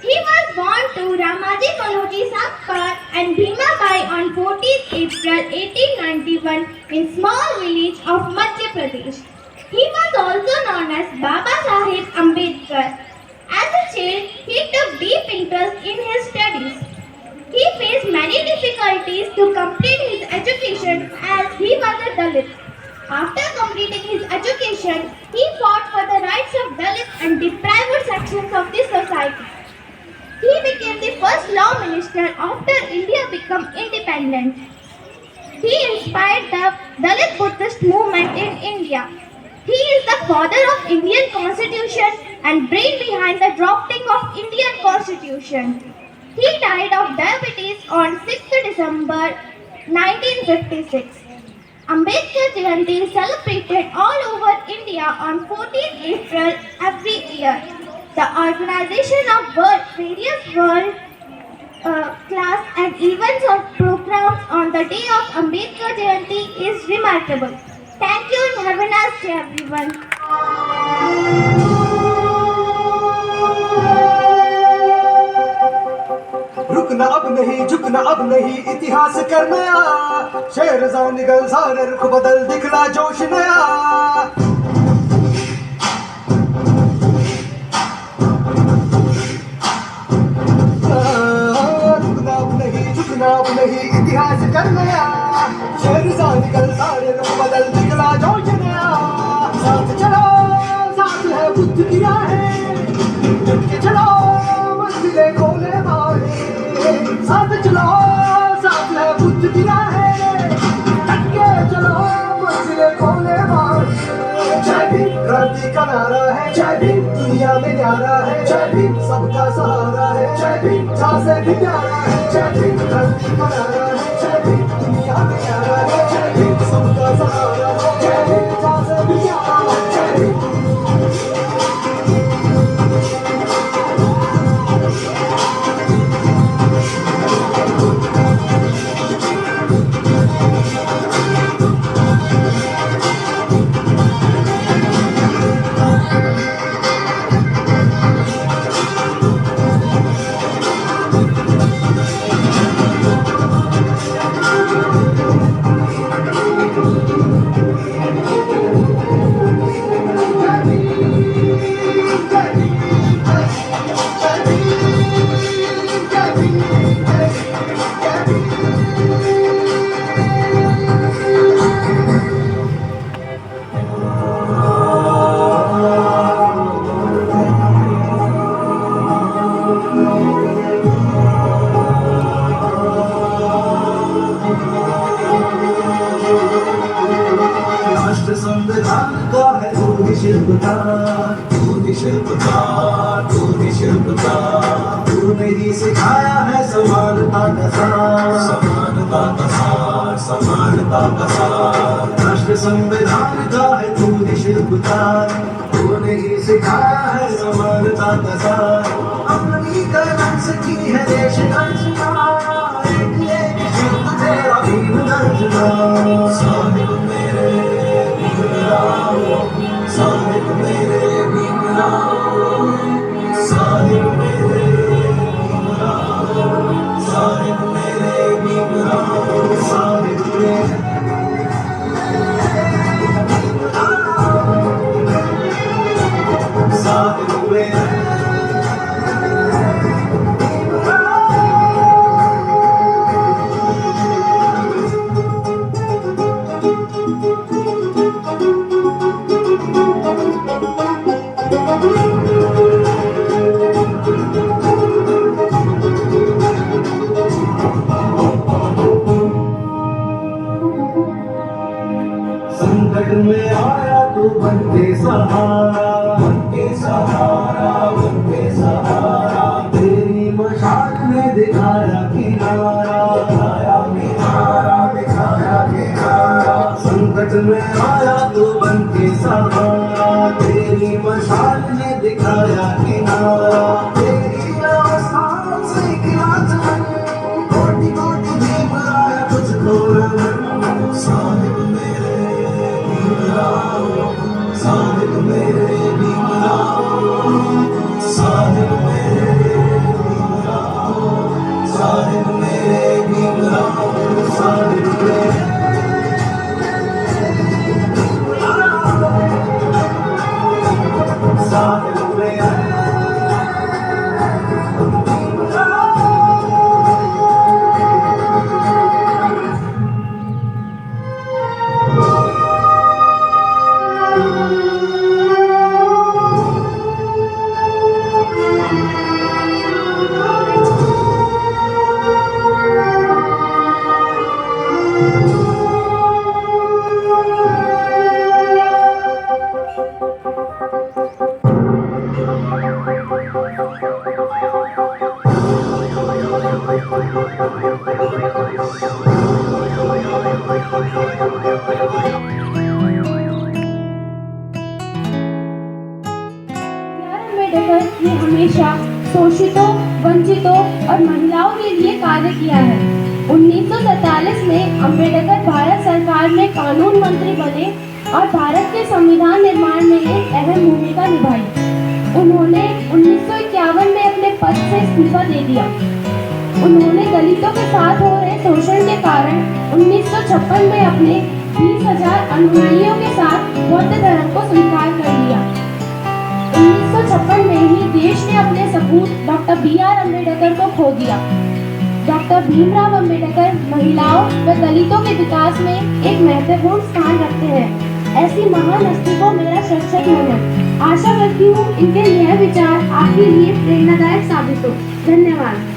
He was born to Ramaji Manoji Sakpar and Bheema Bai on 14th April 1891 in small village of Madhya Pradesh. He was also known as Babasaheb Ambedkar. As a child, he took deep interest in his studies. He faced many difficulties to complete his education as he was a Dalit. After completing his education, he fought for the rights of Dalits and deprived sections of the society. He became the first law minister after India became independent. He inspired the Dalit Buddhist movement in India. He is the father of Indian Constitution and brain behind the drafting of Indian Constitution. He died of diabetes on 6th December 1956. Ambedkar Jayanti is celebrated all over India on 14th April every year. The organization of various world class and events or programs on the day of Ambedkar Jayanti is remarkable. Thank you and have a nice day everyone. रुकना अब नहीं झुकना अब नहीं इतिहास कर नया शेर जाओ निगल सारे रुख बदल दिखला जोश नया रुकना अब नहीं झुकना अब नहीं इतिहास कर नया शेर जाओ निगल सारे रुख बदल दिखला जोश नया साथ चलो साथ है बुद्ध की राहें जुट के चलो मंजिलें खोले मारे साथ चलो साथ है बुद्ध की राहें टक्के चलो मंजिलें खोले मारे जय भीम क्रांति का नारा है जय भीम दुनिया में न्यारा है जय भीम सबका सहारा है जय भीम जहाँ से भी प्यारा है जय भीम क्रांति का नारा है जय भीम दुनिया में न्यारा है जय भीम सबका सहारा है जय भीम जहाँ से भी प्यारा है जय भीम संविधान का है तू ही शिल्पकार तूने ही सिखाया है समानता का सार राष्ट्र संविधान का है तू ही शिल्पकार तूने ही सिखाया है समानता का सार अपनी कलम से की है देश रचना एक शिल्प तेरा भीम रचना साहिब मेरे साहिब मेरे भीमराव साहिब मेरे भीमराव साहिब मेरे भीमराव साहिब मेरे साहिब मेरे संकट में आया तू बनके सहारा तेरी मशाल ने दिखाया किनारा संकट में आया तू बनके सहारा तेरी मशाल ने दिखाया किनारा तेरी व्यवस्था से खिलाफ कोटि कोटि भीम आया तुझको साहिब मेरे साहिब मेरे भीमराव साहिब मेरे अम्बेडकर ने हमेशा शोषितों, वंचितों और महिलाओं के लिए कार्य किया है। 1947 में अम्बेडकर भारत सरकार में कानून मंत्री बने और भारत के संविधान निर्माण में एक अहम भूमिका निभाई। उन्होंने 1951 में अपने पद से इस्तीफा दे दिया। उन्होंने दलितों के साथ हो रहे शोषण के कारण 1956 में अपने 20,000 अनुयायियों के साथ बौद्ध धर्म को स्वीकार कर लिया। 1956 में ही देश ने अपने सपूत डॉक्टर B.R. अम्बेडकर को खो दिया। डॉक्टर भीमराव अम्बेडकर महिलाओं व दलितों के विकास में एक महत्वपूर्ण स्थान रखते हैं। ऐसी महान हस्ती को मेरा शत-शत नमन। आशा करती हूँ इनके यह विचार आपके लिए प्रेरणादायक साबित हो। धन्यवाद।